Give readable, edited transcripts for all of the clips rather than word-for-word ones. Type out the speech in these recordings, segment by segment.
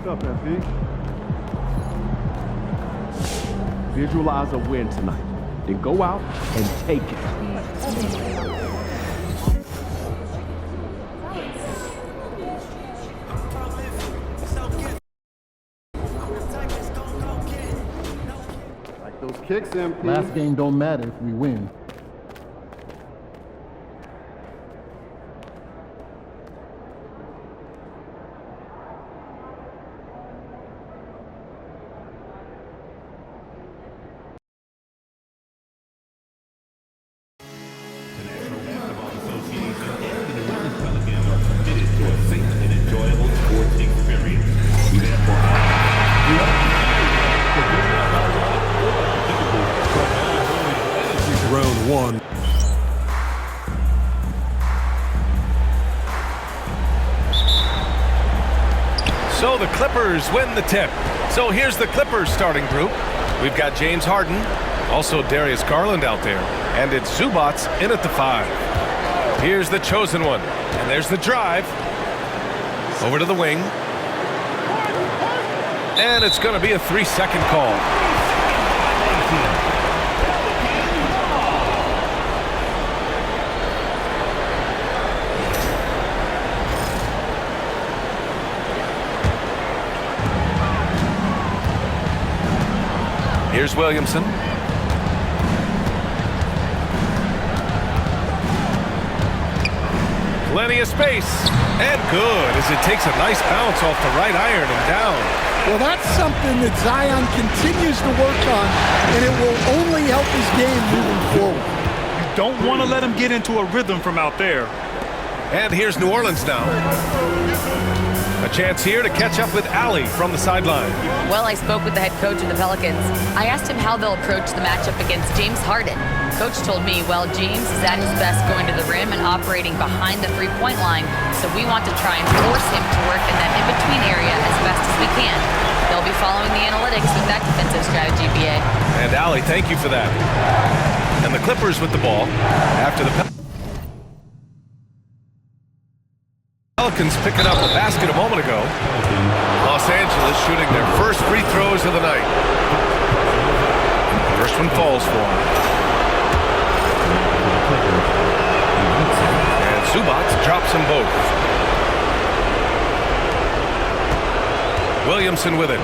What's up, MP? Visualize a win tonight. Then go out and take it. Like those kicks, MP. Last game don't matter if we win. Round one. So the Clippers win the tip. So here's the Clippers starting group. We've got James Harden, also Darius Garland out there, and it's Zubac in at the 5. Here's the chosen one, and there's the drive. Over to the wing. And it's going to be a 3-second call. Here's Williamson. Plenty of space. And good as it takes a nice bounce off the right iron and down. Well, that's something that Zion continues to work on, and it will only help his game moving forward. You don't want to let him get into a rhythm from out there. And here's New Orleans now. A chance here to catch up with Allie from the sideline. Well, I spoke with the head coach of the Pelicans. I asked him how they'll approach the matchup against James Harden. Coach told me, well, James is at his best going to the rim and operating behind the three-point line, so we want to try and force him to work in that in-between area as best as we can. They'll be following the analytics with that defensive strategy, BA. And Allie, thank you for that. And the Clippers with the ball after the Pelicans picking up a basket a moment ago. Los Angeles shooting their first free throws of the night. First one falls for them. And Zubac drops them both. Williamson with it.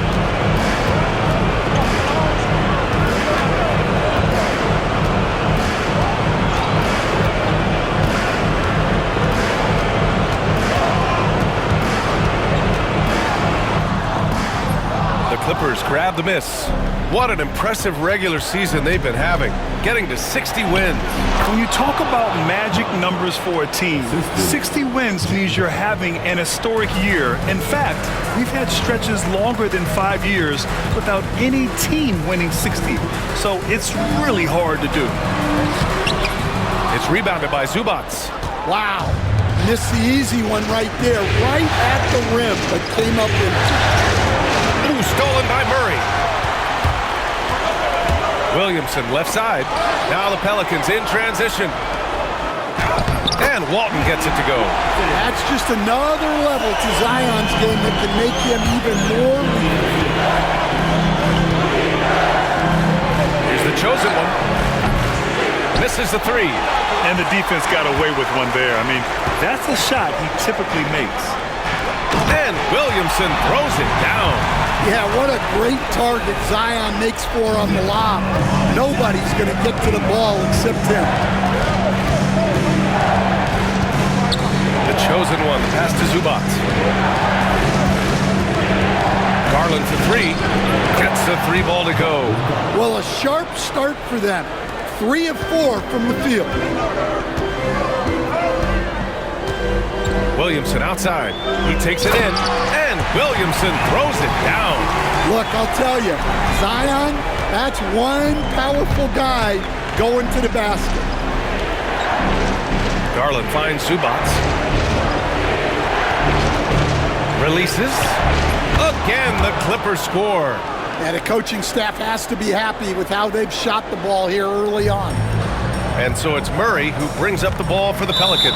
Clippers grab the miss. What an impressive regular season they've been having, getting to 60 wins. When you talk about magic numbers for a team, 60 wins means you're having an historic year. In fact, we've had stretches longer than 5 years without any team winning 60. So it's really hard to do. It's rebounded by Zubac. Wow. Missed the easy one right there, right at the rim, but came up with stolen by Murray. Williamson left side. Now the Pelicans in transition. And Walton gets it to go. That's just another level to Zion's game that can make him even more lethal. Here's the chosen one. Misses the 3. And the defense got away with one there. I mean, that's a shot he typically makes. And Williamson throws it down. Yeah, what a great target Zion makes for on the lob. Nobody's going to get to the ball except him. The chosen one, pass to Zubac. Garland for 3. Gets the 3 ball to go. Well, a sharp start for them. 3 of 4 from the field. Williamson outside. He takes it in, and Williamson throws it down. Look, I'll tell you, Zion, that's one powerful guy going to the basket. Garland finds Zubac. Releases. Again, the Clippers score. And the coaching staff has to be happy with how they've shot the ball here early on. And so it's Murray who brings up the ball for the Pelicans.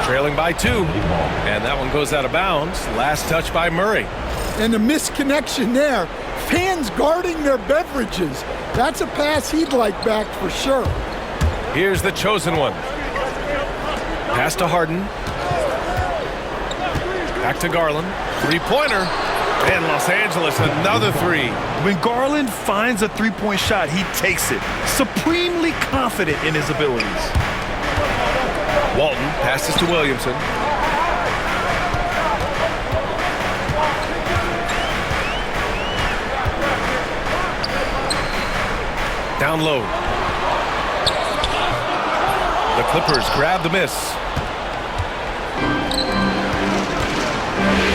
Trailing by 2, and that one goes out of bounds. Last touch by Murray. And the misconnection there. Fans guarding their beverages. That's a pass he'd like back for sure. Here's the chosen one. Pass to Harden. Back to Garland. Three-pointer. And Los Angeles, another three. When Garland finds a three-point shot, he takes it. Supremely confident in his abilities. Walton passes to Williamson. Down low. The Clippers grab the miss.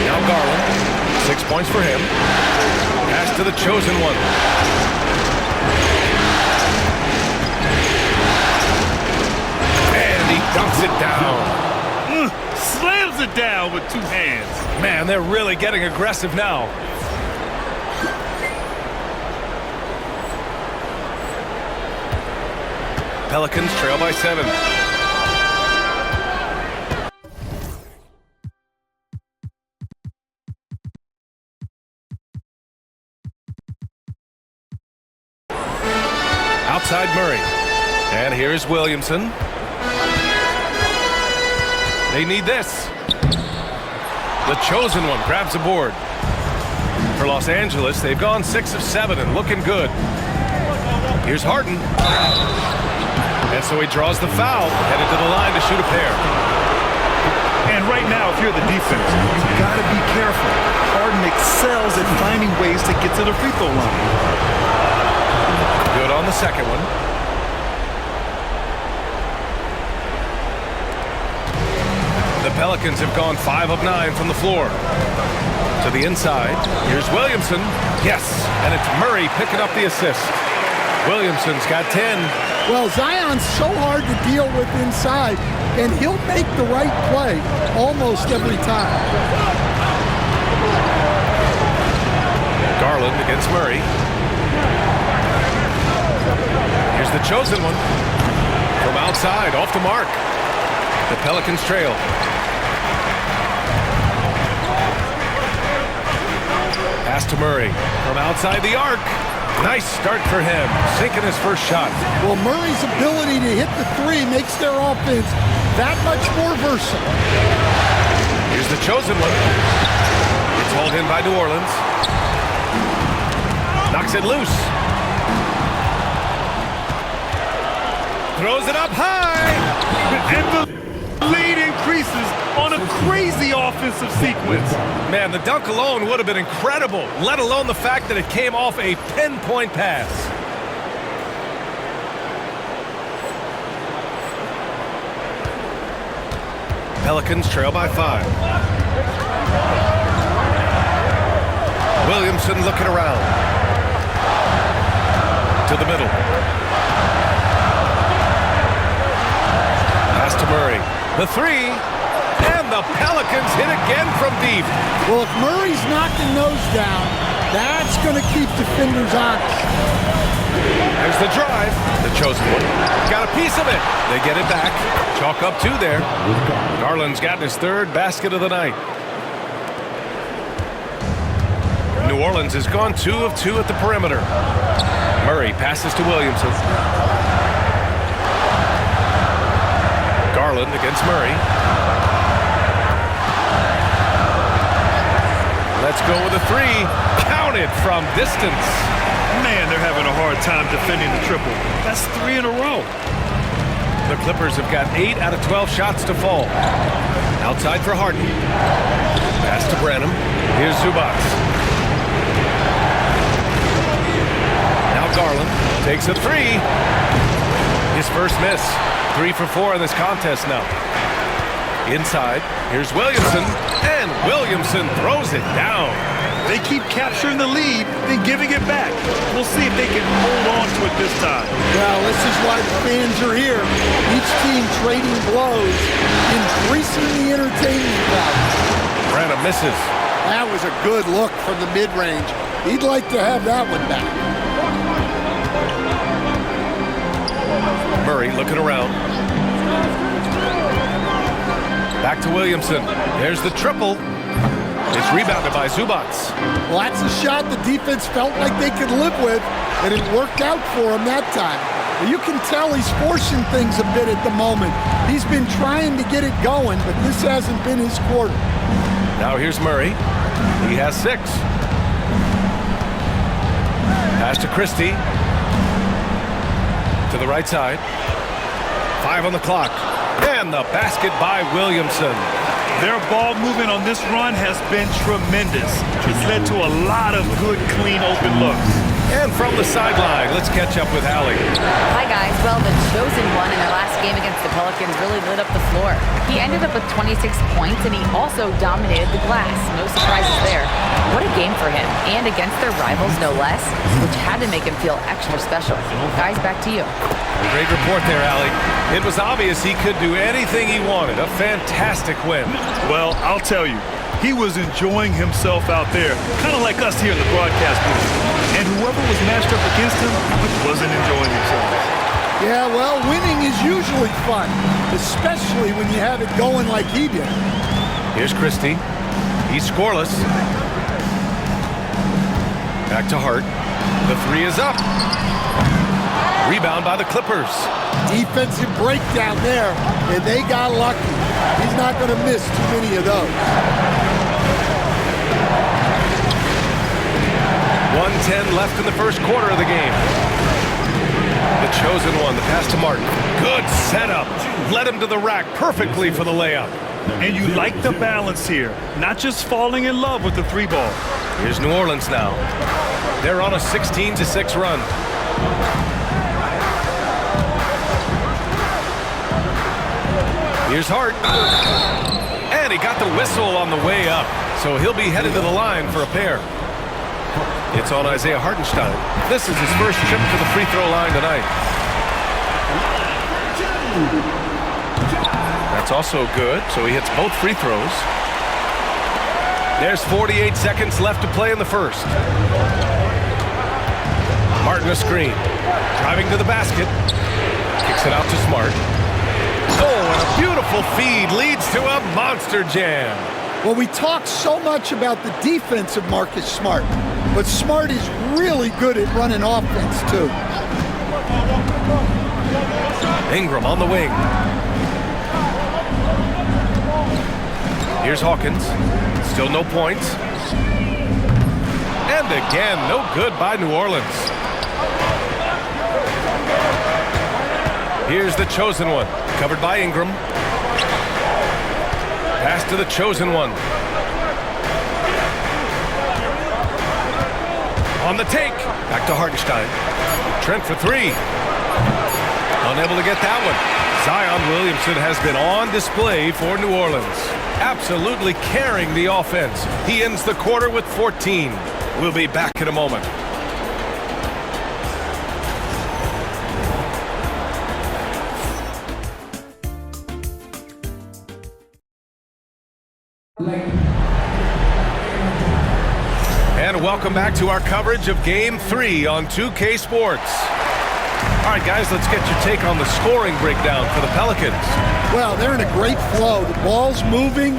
Now Garland. 6 points for him. Pass to the chosen one. And he dunks it down. Slams it down with 2 hands. Man, they're really getting aggressive now. Pelicans trail by 7. Outside Murray. And here's Williamson. They need this. The chosen one grabs a board. For Los Angeles, they've gone 6 of 7 and looking good. Here's Harden. And so he draws the foul, headed to the line to shoot a pair. And right now, if you're the defense, you've got to be careful. Harden excels at finding ways to get to the free throw line. Good on the second one. The Pelicans have gone 5 of 9 from the floor. To the inside. Here's Williamson. Yes, and it's Murray picking up the assist. Williamson's got 10. Well, Zion's so hard to deal with inside, and he'll make the right play almost every time. Garland against Murray. Here's the chosen one. From outside, off the mark. The Pelicans trail. Pass to Murray. From outside the arc. Nice start for him, sinking his first shot. Well, Murray's ability to hit the three makes their offense that much more versatile. Here's the chosen one. It's hauled in by New Orleans. Knocks it loose. Throws it up high. And the lead increases on a crazy offensive sequence. Man, the dunk alone would have been incredible, let alone the fact that it came off a pinpoint pass. Pelicans trail by 5. Williamson looking around. To the middle. Pass to Murray. The three. And the Pelicans hit again from deep. Well, if Murray's knocking those down, that's going to keep defenders honest. There's the drive. The chosen one. Got a piece of it. They get it back. Chalk up 2 there. Garland's gotten his 3rd basket of the night. New Orleans has gone 2 of 2 at the perimeter. Murray passes to Williamson. Garland against Murray. Let's go with a 3. Counted from distance. Man, they're having a hard time defending the triple. That's 3 in a row. The Clippers have got 8 out of 12 shots to fall. Outside for Harden. Pass to Branham. Here's Zubac. Now Garland takes a 3. His first miss. 3 for 4 in this contest now. Inside, here's Williamson, and Williamson throws it down. They keep capturing the lead, then giving it back. We'll see if they can hold on to it this time. Well, this is why the fans are here. Each team trading blows, increasing the entertainment value. Branham misses. That was a good look from the mid-range. He'd like to have that one back. Murray looking around. Back to Williamson. There's the triple. It's rebounded by Zubats. Well, that's a shot the defense felt like they could live with, and it worked out for him that time. You can tell he's forcing things a bit at the moment. He's been trying to get it going, but this hasn't been his quarter. Now here's Murray. He has 6. Pass to Christie. To the right side. 5 on the clock. And the basket by Williamson. Their ball movement on this run has been tremendous. It's led to a lot of good, clean, open looks. And from the sideline, let's catch up with Allie. Hi, guys. Well, the chosen one in their last game against the Pelicans really lit up the floor. He ended up with 26 points, and he also dominated the glass. No surprises there. What a game for him, and against their rivals, no less, which had to make him feel extra special. Guys, back to you. Great report there, Allie. It was obvious he could do anything he wanted. A fantastic win. Well, I'll tell you, he was enjoying himself out there, kind of like us here in the broadcast booth. And whoever was matched up against him wasn't enjoying themselves. Yeah, well, winning is usually fun, especially when you have it going like he did. Here's Christie. He's scoreless. Back to Hart. The 3 is up. Rebound by the Clippers. Defensive breakdown there, and they got lucky. He's not going to miss too many of those. 1:10 left in the first quarter of the game. The chosen one, the pass to Martin. Good setup. Led him to the rack perfectly for the layup. And you like the balance here, not just falling in love with the 3 ball. Here's New Orleans now. They're on a 16-6 run. Here's Hart. And he got the whistle on the way up. So he'll be headed to the line for a pair. It's on Isaiah Hartenstein. This is his first trip to the free throw line tonight. That's also good, so he hits both free throws. There's 48 seconds left to play in the first. Martin a screen. Driving to the basket. Kicks it out to Smart. Oh, and a beautiful feed leads to a monster jam. Well, we talk so much about the defense of Marcus Smart, but Smart is really good at running offense, too. Ingram on the wing. Here's Hawkins. Still no points. And again, no good by New Orleans. Here's the chosen one. Covered by Ingram. Pass to the chosen one. On the take. Back to Hartenstein. Trent for 3. Unable to get that one. Zion Williamson has been on display for New Orleans. Absolutely carrying the offense. He ends the quarter with 14. We'll be back in a moment. And welcome back to our coverage of Game 3 on 2K Sports. All right, guys, let's get your take on the scoring breakdown for the Pelicans. Well, they're in a great flow. The ball's moving.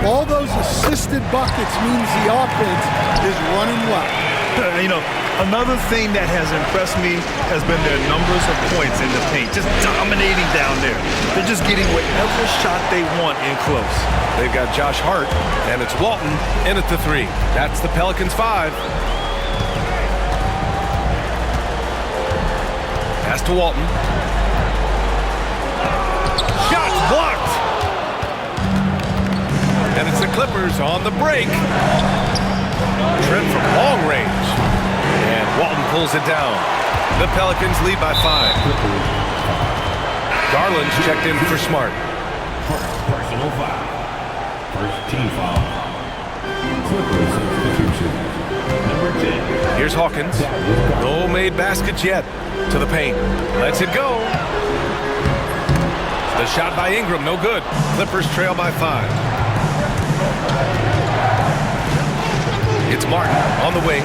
All those assisted buckets means the offense is running well. You know, another thing that has impressed me has been their numbers of points in the paint, just dominating down there. They're just getting whatever shot they want in close. They've got Josh Hart, and it's Walton in at the 3. That's the Pelicans' 5. Pass to Walton. Shot blocked! And it's the Clippers on the break. Trent from long range. And Walton pulls it down. The Pelicans lead by 5. Garland's checked in for Smart. Personal foul. First team foul. Clippers substitution. Number 10. Here's Hawkins. No made baskets yet. To the paint. Lets it go. The shot by Ingram, no good. Clippers trail by 5. It's Martin on the wing.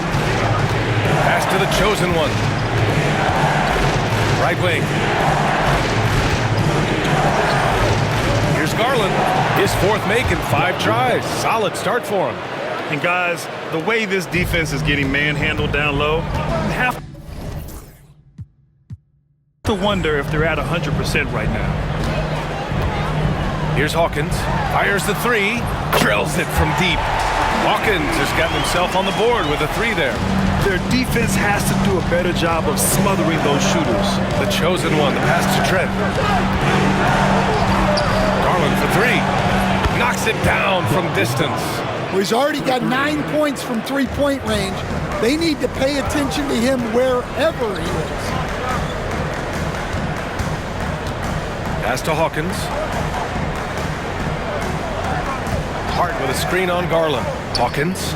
Pass to the chosen one. Right wing. Here's Garland. His 4th make in 5 tries. Solid start for him. And guys, the way this defense is getting manhandled down low, you have to wonder if they're at 100% right now. Here's Hawkins. Fires the three. Drills it from deep. Hawkins has gotten himself on the board with a three there. Their defense has to do a better job of smothering those shooters. The chosen one, the pass to Trent. Garland for three. Knocks it down from distance. Well, he's already got 9 points from three-point range. They need to pay attention to him wherever he is. Pass to Hawkins. Hart with a screen on Garland. Hawkins.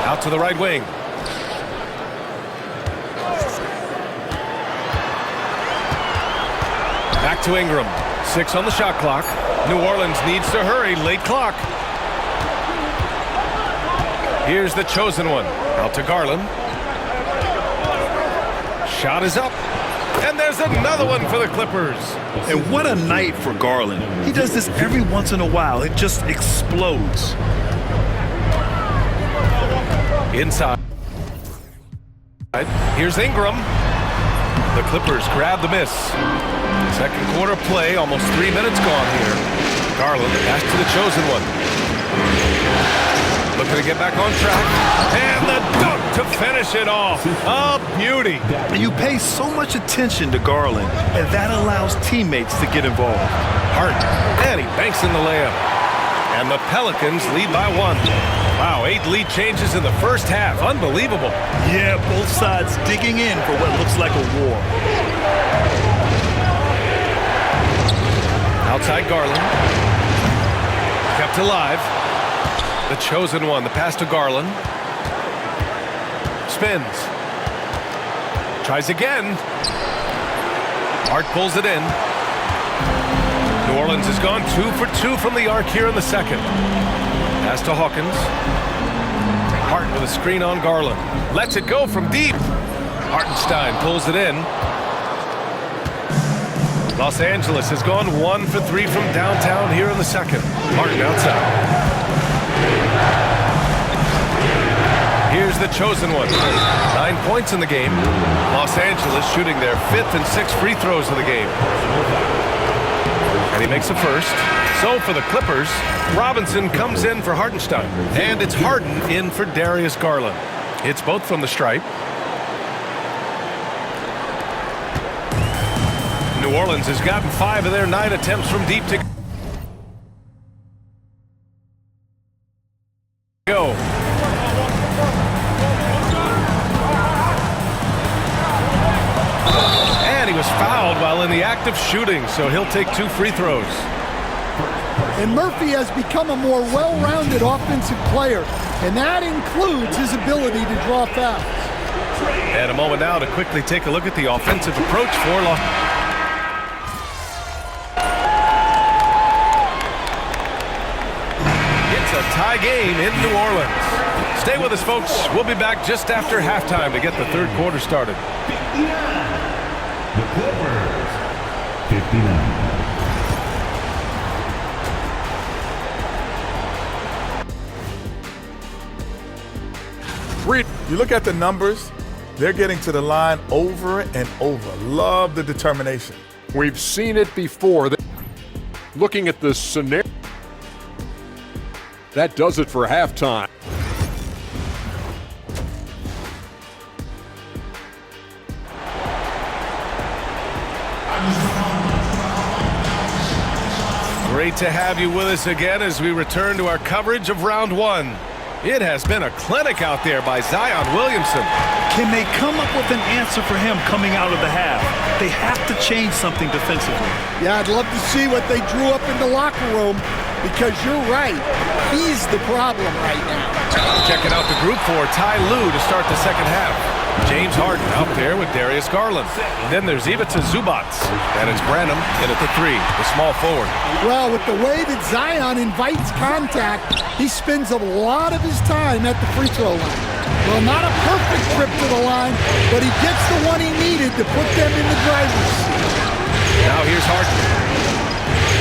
Out to the right wing. Back to Ingram. 6 on the shot clock. New Orleans needs to hurry. Late clock. Here's the chosen one. Out to Garland. Shot is up. And there's another one for the Clippers. And what a night for Garland. He does this every once in a while. It just explodes. Inside. Here's Ingram. The Clippers grab the miss. Second quarter play, almost 3 minutes gone here. Garland, pass to the chosen one. Looking to get back on track. And the dunk to finish it off. A beauty. And you pay so much attention to Garland, and that allows teammates to get involved. Hart, and he banks in the layup. And the Pelicans lead by 1. Wow, 8 lead changes in the first half. Unbelievable. Yeah, both sides digging in for what looks like a war. Outside Garland. Kept alive. The chosen one, the pass to Garland. Spins. Tries again. Hart pulls it in. New Orleans has gone 2 for 2 from the arc here in the second. Pass to Hawkins. Hart with a screen on Garland. Lets it go from deep. Hartenstein pulls it in. Los Angeles has gone 1 for 3 from downtown here in the second. Harden outside. Here's the chosen one. 9 points in the game. Los Angeles shooting their 5th and 6th free throws of the game. And he makes the first. So for the Clippers, Robinson comes in for Hartenstein. And it's Harden in for Darius Garland. It's both from the stripe. New Orleans has gotten 5 of their 9 attempts from deep to go. And he was fouled while in the act of shooting, so he'll take 2 free throws. And Murphy has become a more well-rounded offensive player, and that includes his ability to draw fouls. And a moment now to quickly take a look at the offensive approach for Los. It's a tie game in New Orleans. Stay with us, folks. We'll be back just after halftime to get the third quarter started. The Clippers, 59. You look at the numbers, they're getting to the line over and over. Love the determination. We've seen it before. Looking at this scenario, that does it for halftime. Great to have you with us again as we return to our coverage of round 1. It has been a clinic out there by Zion Williamson. Can they come up with an answer for him coming out of the half? They have to change something defensively. Yeah, I'd love to see what they drew up in the locker room, because you're right. He's the problem right now. Checking out the group for Ty Lue to start the second half. James Harden out there with Darius Garland. Then there's Ivica Zubac. And it's Branham in at the 3, the small forward. Well, with the way that Zion invites contact, he spends a lot of his time at the free throw line. Well, not a perfect trip to the line, but he gets the one he needed to put them in the driver's seat. Now here's Harden.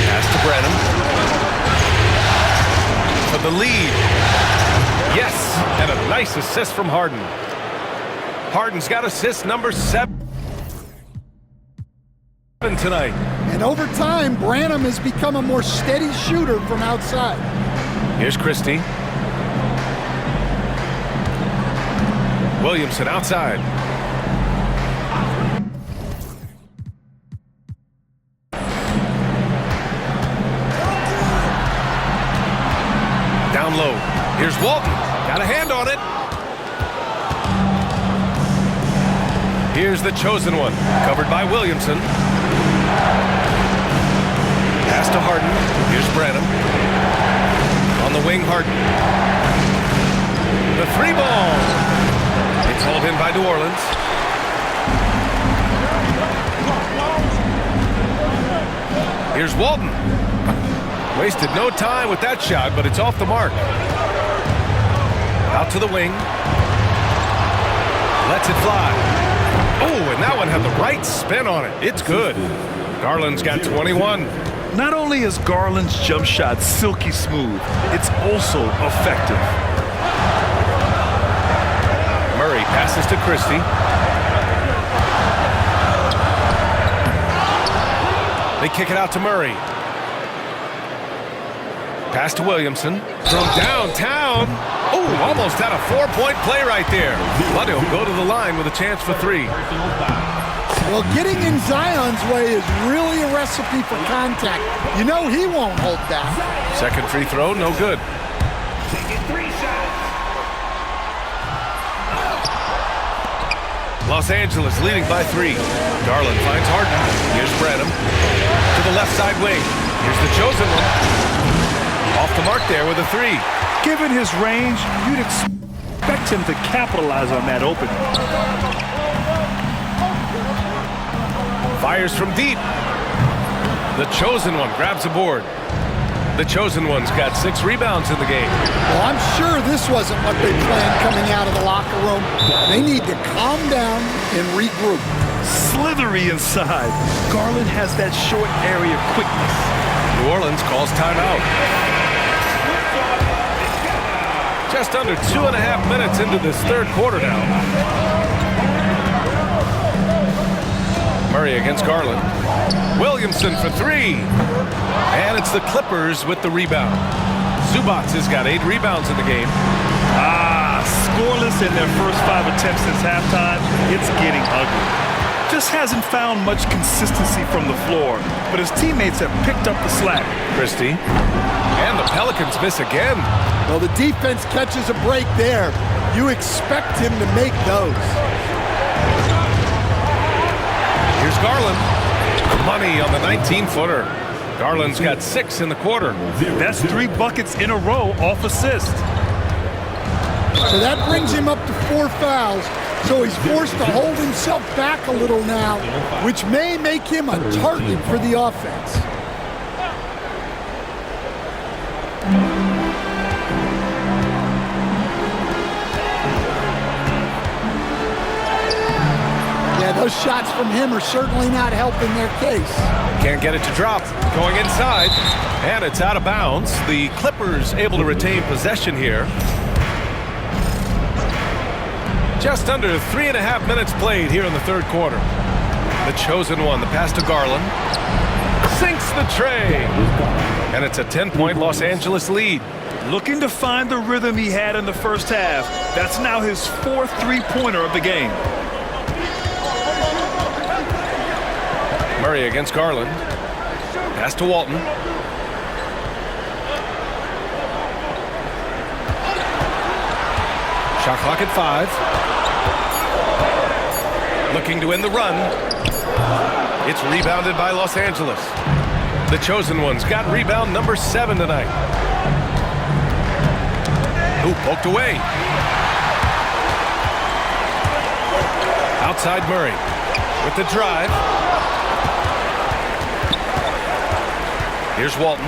Pass to Branham. For the lead. Yes, and a nice assist from Harden. Harden's got assist number 7 tonight. And over time, Branham has become a more steady shooter from outside. Here's Christie. Williamson outside. Down low. Here's Walton. Got a hand on it. Here's the chosen one. Covered by Williamson. Pass to Harden. Here's Branham. On the wing, Harden. The 3 ball. It's hauled in by New Orleans. Here's Walton. Wasted no time with that shot, but it's off the mark. Out to the wing. Lets it fly. Oh, and that one had the right spin on it. It's good. Garland's got 21. Not only is Garland's jump shot silky smooth, it's also effective. Murray passes to Christie. They kick it out to Murray. Pass to Williamson. From downtown. Oh, almost had a 4-point play right there. But he'll go to the line with a chance for 3. Well, getting in Zion's way is really a recipe for contact. You know he won't hold back. Second free throw, no good. Los Angeles leading by 3. Garland finds Harden. Here's Branham. To the left side wing. Here's the chosen one. Off the mark there with a 3. Given his range, you'd expect him to capitalize on that opening. Fires from deep. The chosen one grabs a board. The chosen one's got 6 rebounds in the game. Well, I'm sure this wasn't what they planned coming out of the locker room. They need to calm down and regroup. Slithery inside. Garland has that short area quickness. New Orleans calls timeout. Just under 2.5 minutes into this third quarter now. Murray against Garland. Williamson for 3. And it's the Clippers with the rebound. Zubac has got 8 rebounds in the game. Scoreless in their first 5 attempts since halftime. It's getting ugly. Just hasn't found much consistency from the floor, but his teammates have picked up the slack. Christie. And the Pelicans miss again. Well, the defense catches a break there. You expect him to make those. Here's Garland. Money on the 19-footer. Garland's got 6 in the quarter. That's 3 buckets in a row off assist. So that brings him up to 4 fouls. So he's forced to hold himself back a little now, which may make him a target for the offense. Yeah, those shots from him are certainly not helping their case. Can't get it to drop. Going inside, and it's out of bounds. The Clippers able to retain possession here. Just under 3.5 minutes played here in the third quarter. The chosen one, the pass to Garland. Sinks the tray. And it's a 10-point Los Angeles lead. Looking to find the rhythm he had in the first half. That's now his 4th three-pointer of the game. Murray against Garland. Pass to Walton. Shot clock at 5. Looking to win the run. It's rebounded by Los Angeles. The chosen one's got rebound number 7 tonight. Ooh, poked away. Outside Murray with the drive. Here's Walton.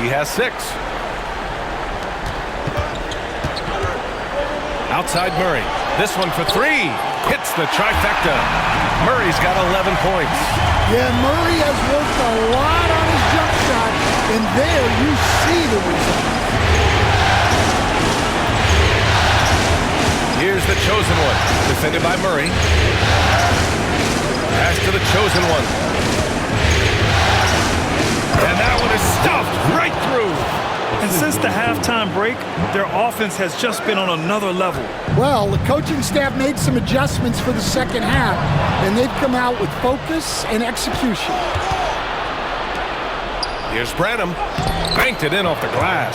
He has 6. Outside Murray. This one for 3. Hits the trifecta. Murray's got 11 points. Yeah, Murray has worked a lot on his jump shot, and there you see the result. chosen one. Defended by Murray. Pass to the chosen one. And that one is stuffed right through. And since the halftime break, their offense has just been on another level. Well, the coaching staff made some adjustments for the second half, and they've come out with focus and execution. Here's Branham. Banked it in off the glass.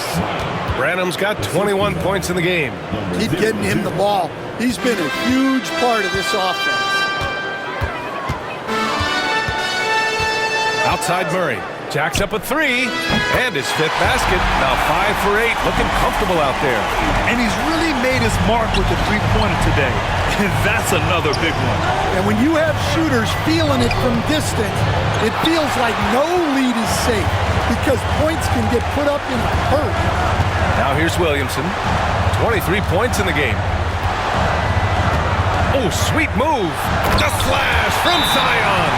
Branham's got 21 points in the game. Keep getting him the ball. He's been a huge part of this offense. Outside Murray. Jacks up a three. And his fifth basket. Now 5 for 8. Looking comfortable out there. And he's really made his mark with the three-pointer today. And that's another big one. And when you have shooters feeling it from distance, it feels like no lead is safe because points can get put up in a hurry. Now here's Williamson. 23 points in the game. Oh, sweet move. The slash from Zion.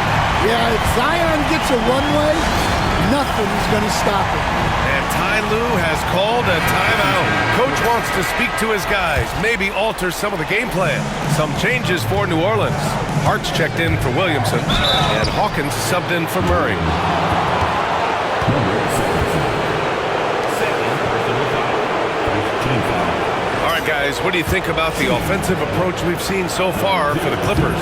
Yeah, if Zion gets a runway, nothing is going to stop him. And Ty Lue has called a timeout. Coach wants to speak to his guys, maybe alter some of the game plan. Some changes for New Orleans. Hart's checked in for Williamson, and Hawkins subbed in for Murray. All right, guys, what do you think about the offensive approach we've seen so far for the Clippers?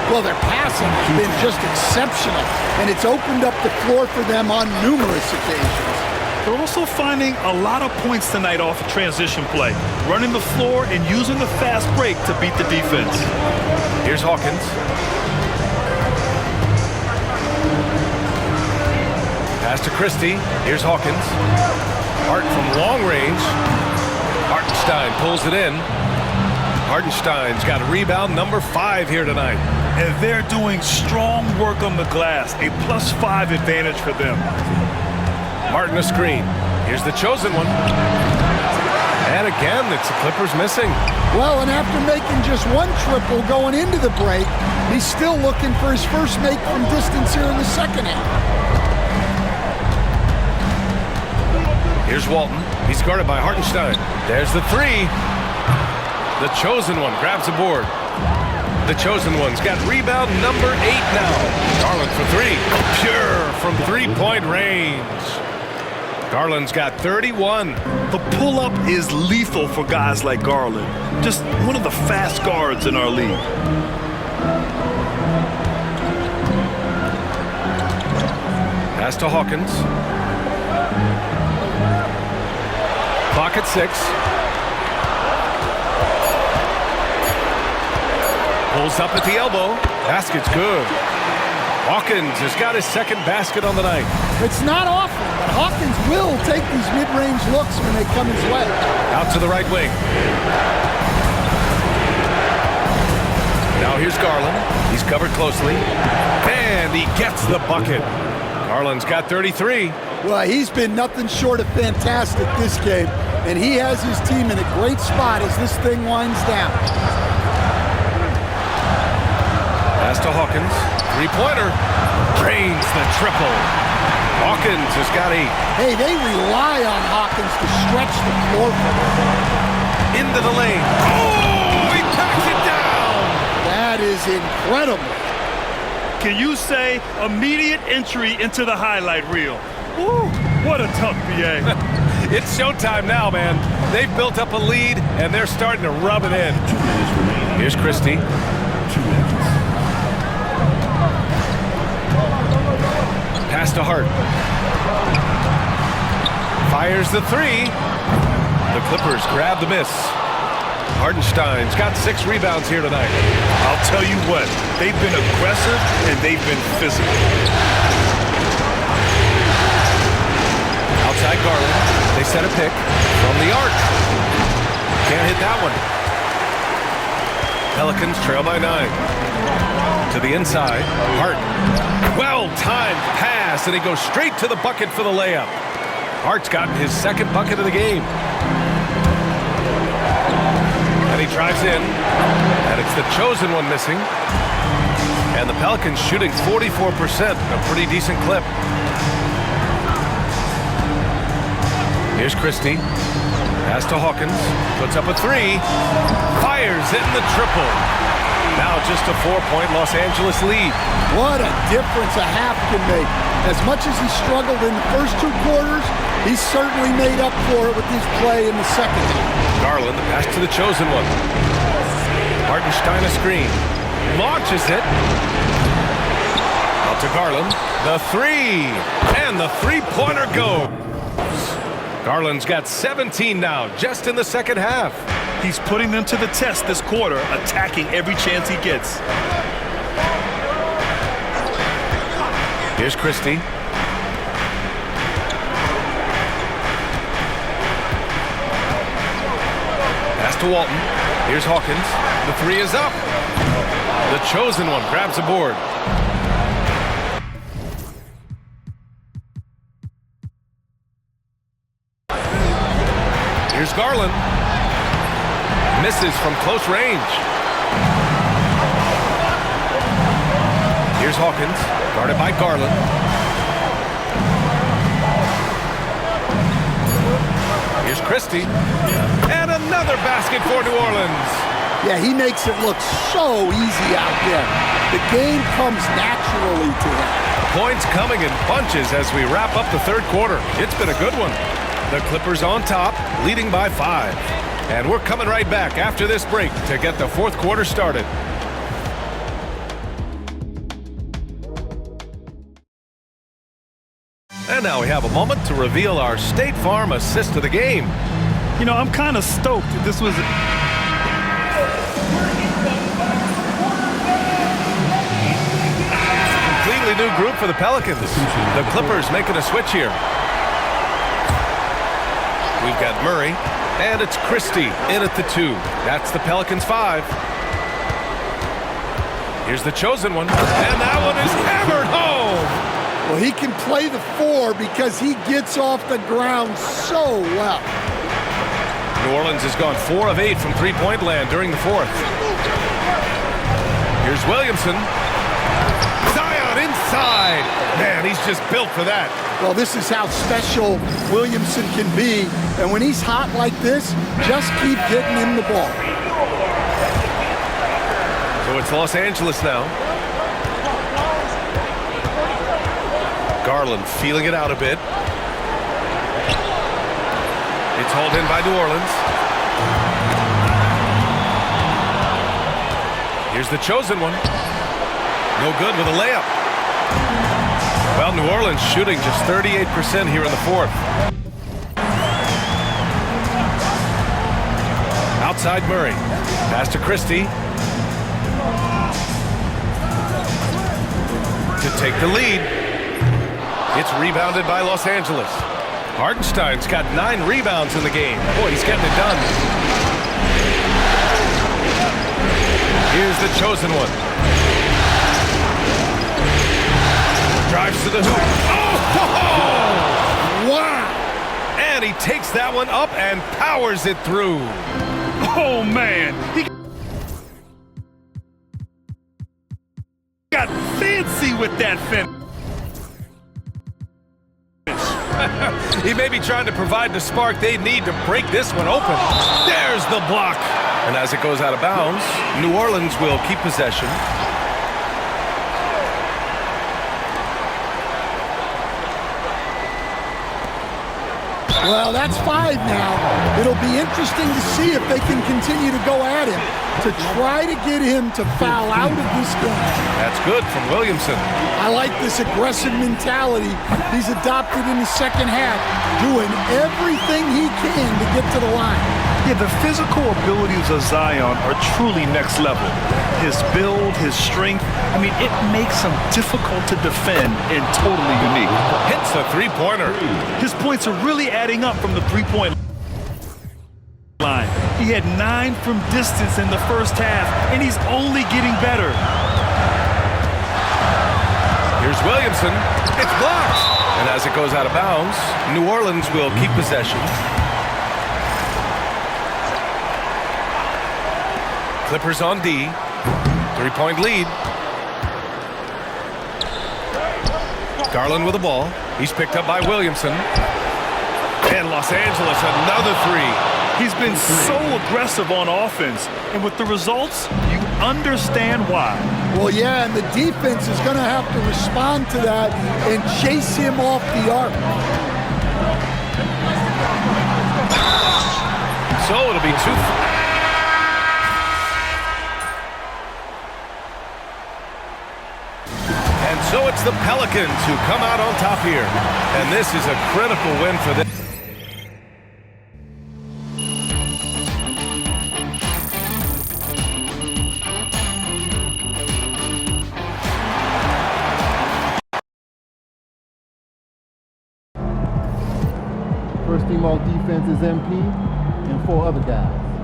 Well, their passing has been just exceptional, and it's opened up the floor for them on numerous occasions. They're also finding a lot of points tonight off of transition play, running the floor and using the fast break to beat the defense. Here's Hawkins. Pass to Christie. Here's Hawkins. Hart from long range. Hartenstein pulls it in. Hartenstein's got rebound number 5 here tonight. And they're doing strong work on the glass, a +5 advantage for them. Martin a screen. Here's the chosen one. And again, it's the Clippers missing. Well, and after making just one triple going into the break, he's still looking for his first make from distance here in the second half. Here's Walton. He's guarded by Hartenstein. There's the three. The chosen one grabs the board. The chosen one's got rebound number 8 now. Garland for 3. Pure from three-point range. Garland's got 31. The pull-up is lethal for guys like Garland. Just one of the fast guards in our league. Pass to Hawkins. Clock at 6. Pulls up at the elbow. Basket's good. Hawkins has got his second basket on the night. It's not often, but Hawkins will take these mid-range looks when they come his way. Out to the right wing. Now here's Garland. He's covered closely. And he gets the bucket. Garland's got 33. Well, he's been nothing short of fantastic this game, and he has his team in a great spot as this thing winds down. Pass to Hawkins. Three-pointer. Drains the triple. Hawkins has got 8. Hey, they rely on Hawkins to stretch the floor for them. Into the lane. Oh, he packs it down. That is incredible. Can you say immediate entry into the highlight reel? Woo, what a tough BA. It's showtime now, man. They've built up a lead, and they're starting to rub it in. Here's Christie. 2 minutes. Pass to Hart. Fires the 3. The Clippers grab the miss. Hartenstein's got 6 rebounds here tonight. I'll tell you what, they've been aggressive and they've been physical. Outside Garland. They set a pick from the arc. Can't hit that one. Pelicans trail by 9. To the inside. Hart. Well-timed pass, and he goes straight to the bucket for the layup. Hart's gotten his second bucket of the game. And he drives in, and it's the chosen one missing. And the Pelicans shooting 44%, a pretty decent clip. Here's Christie. Pass to Hawkins. Puts up a three. Fires in the triple. Now just a 4-point Los Angeles lead. What a difference a half can make. As much as he struggled in the first 2 quarters, he certainly made up for it with his play in the second. Garland, the pass to the chosen one. Hartenstein a screen. Launches it. Out to Garland. The three. And the three-pointer goes. Garland's got 17 now, just in the second half. He's putting them to the test this quarter, attacking every chance he gets. Here's Christie. Pass to Walton. Here's Hawkins. The three is up. The chosen one grabs a board. Here's Garland. Misses from close range. Here's Hawkins, guarded by Garland. Here's Christie. And another basket for New Orleans. Yeah, he makes it look so easy out there. The game comes naturally to him. Points coming in bunches as we wrap up the third quarter. It's been a good one. The Clippers on top, leading by 5. And we're coming right back after this break to get the fourth quarter started. And now we have a moment to reveal our State Farm assist of the game. You know, I'm kind of stoked. This was Completely new group for the Pelicans. The Clippers making a switch here. We've got Murray, and it's Christie in at the 2. That's the Pelicans 5. Here's the chosen one, and that one is hammered home. Well, he can play the 4 because he gets off the ground so well. New Orleans has gone 4 of 8 from three-point land during the fourth. Here's Williamson. Zion inside. Man, he's just built for that. Well, this is how special Williamson can be. And when he's hot like this, just keep getting him the ball. So it's Los Angeles now. Garland feeling it out a bit. It's hauled in by New Orleans. Here's the chosen one. No good with a layup. Well, New Orleans shooting just 38% here in the fourth. Outside Murray. Pass to Christie. To take the lead. It's rebounded by Los Angeles. Hartenstein's got 9 rebounds in the game. Boy, he's getting it done. Here's the chosen one. Drives to the hoop. Oh! Wow! And he takes that one up and powers it through. oh man, he got fancy with that finish. He may be trying to provide the spark they need to break this one open. There's the block. And as it goes out of bounds, New Orleans will keep possession. Well, that's 5 now. It'll be interesting to see if they can continue to go at him to try to get him to foul out of this game. That's good from Williamson. I like this aggressive mentality he's adopted in the second half, doing everything he can to get to the line. Yeah, the physical abilities of Zion are truly next level. His build, his strength, I mean, it makes him difficult to defend and totally unique. Hits a three-pointer. His points are really adding up from the three-point line. He had 9 from distance in the first half, and he's only getting better. Here's Williamson. It's blocked. And as it goes out of bounds, New Orleans will keep possession. Clippers on D. 3-point lead. Garland with the ball. He's picked up by Williamson. And Los Angeles, another three. He's been so aggressive on offense, and with the results, you understand why. Well, yeah, and the defense is going to have to respond to that and chase him off the arc. So it'll be 2. And so it's the Pelicans who come out on top here. And this is a critical win for them. First team all defense is MP and 4 other guys.